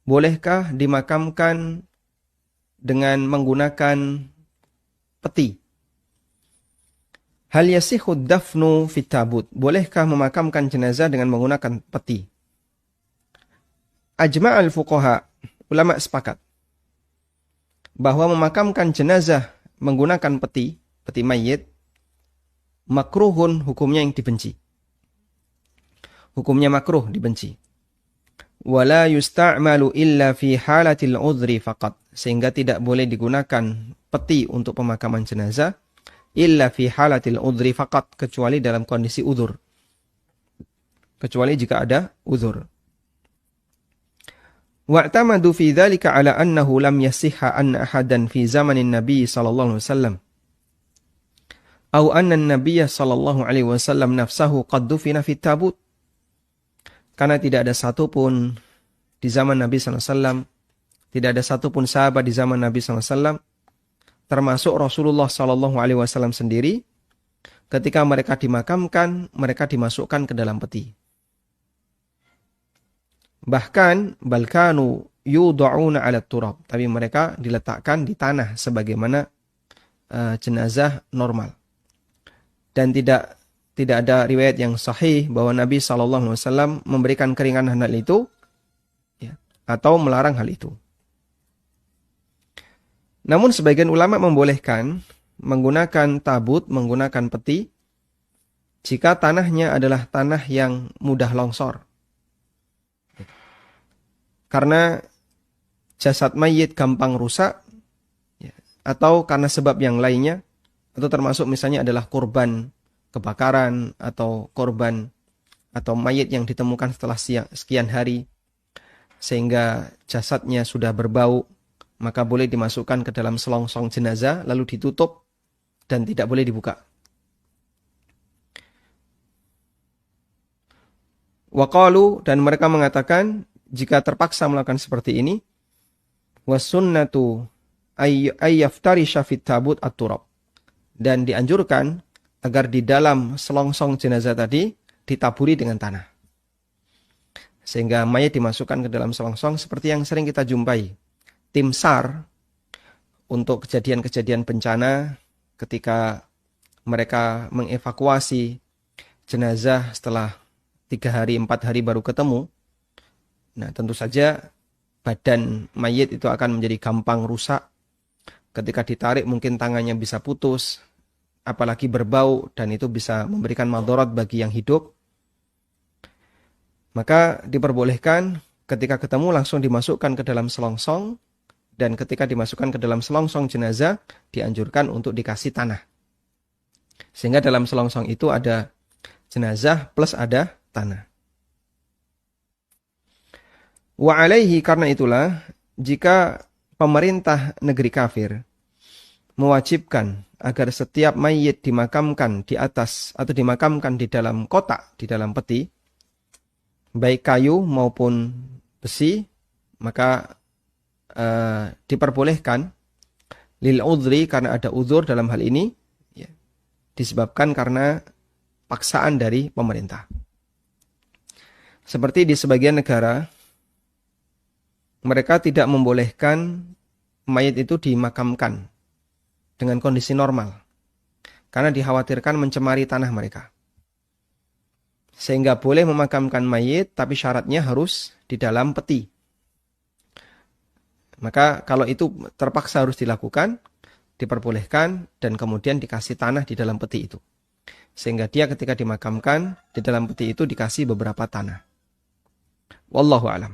bolehkah dimakamkan dengan menggunakan peti? Hal yasihhu dafnu fit tabut, bolehkah memakamkan jenazah dengan menggunakan peti? Ajma'al fuqaha, ulama sepakat bahwa memakamkan jenazah menggunakan peti mayit, makruhun, hukumnya yang dibenci. Hukumnya makruh, dibenci. Wala yusta'malu illa fi halatil udhri faqat, sehingga tidak boleh digunakan peti untuk pemakaman jenazah illa fi halatil udhri faqat, kecuali dalam kondisi uzur. Kecuali jika ada uzur. Wa'tamadu fi dzalika ala annahu lam yasihha anna ahadan fi zamanin nabi sallallahu alaihi wasallam aw anna an-nabiy sallallahu alaihi wasallam nafsahu qad dufina fi tabut. Karena tidak ada satupun di zaman Nabi sallallahu alaihi wasallam, tidak ada satupun sahabat di zaman Nabi sallallahu alaihi wasallam, termasuk Rasulullah sallallahu alaihi wasallam sendiri, ketika mereka dimakamkan, mereka dimasukkan ke dalam peti. Bahkan balkanu yud'una 'ala turab, tapi mereka diletakkan di tanah sebagaimana jenazah normal. Dan tidak ada riwayat yang sahih bahwa Nabi SAW memberikan keringanan hal itu, ya, atau melarang hal itu. Namun sebagian ulama membolehkan menggunakan tabut, menggunakan peti, jika tanahnya adalah tanah yang mudah longsor. Karena jasad mayit gampang rusak, ya, atau karena sebab yang lainnya, atau termasuk misalnya adalah korban kebakaran atau korban atau mayit yang ditemukan setelah sekian hari sehingga jasadnya sudah berbau, maka boleh dimasukkan ke dalam selongsong jenazah lalu ditutup dan tidak boleh dibuka. Waqalu, dan mereka mengatakan jika terpaksa melakukan seperti ini, wasunnatu ayyaftarisha fit tabut at-turab, dan dianjurkan agar di dalam selongsong jenazah tadi ditaburi dengan tanah. Sehingga mayat dimasukkan ke dalam selongsong seperti yang sering kita jumpai. Tim SAR untuk kejadian-kejadian bencana ketika mereka mengevakuasi jenazah setelah 3 hari, 4 hari baru ketemu. Nah, tentu saja badan mayit itu akan menjadi gampang rusak. Ketika ditarik mungkin tangannya bisa putus, apalagi berbau, dan itu bisa memberikan madarat bagi yang hidup. Maka diperbolehkan ketika ketemu langsung dimasukkan ke dalam selongsong, dan ketika dimasukkan ke dalam selongsong jenazah dianjurkan untuk dikasih tanah. Sehingga dalam selongsong itu ada jenazah plus ada tanah. Wa alaihi, karena itulah jika pemerintah negeri kafir mewajibkan agar setiap mayit dimakamkan di atas atau dimakamkan di dalam kotak, di dalam peti, baik kayu maupun besi, maka diperbolehkan lil udhri, karena ada uzur dalam hal ini, ya, disebabkan karena paksaan dari pemerintah. Seperti di sebagian negara, mereka tidak membolehkan mayit itu dimakamkan dengan kondisi normal, karena dikhawatirkan mencemari tanah mereka. Sehingga boleh memakamkan mayit, tapi syaratnya harus di dalam peti. Maka kalau itu terpaksa harus dilakukan, diperbolehkan, dan kemudian dikasih tanah di dalam peti itu. Sehingga dia ketika dimakamkan, di dalam peti itu dikasih beberapa tanah. Wallahu a'lam.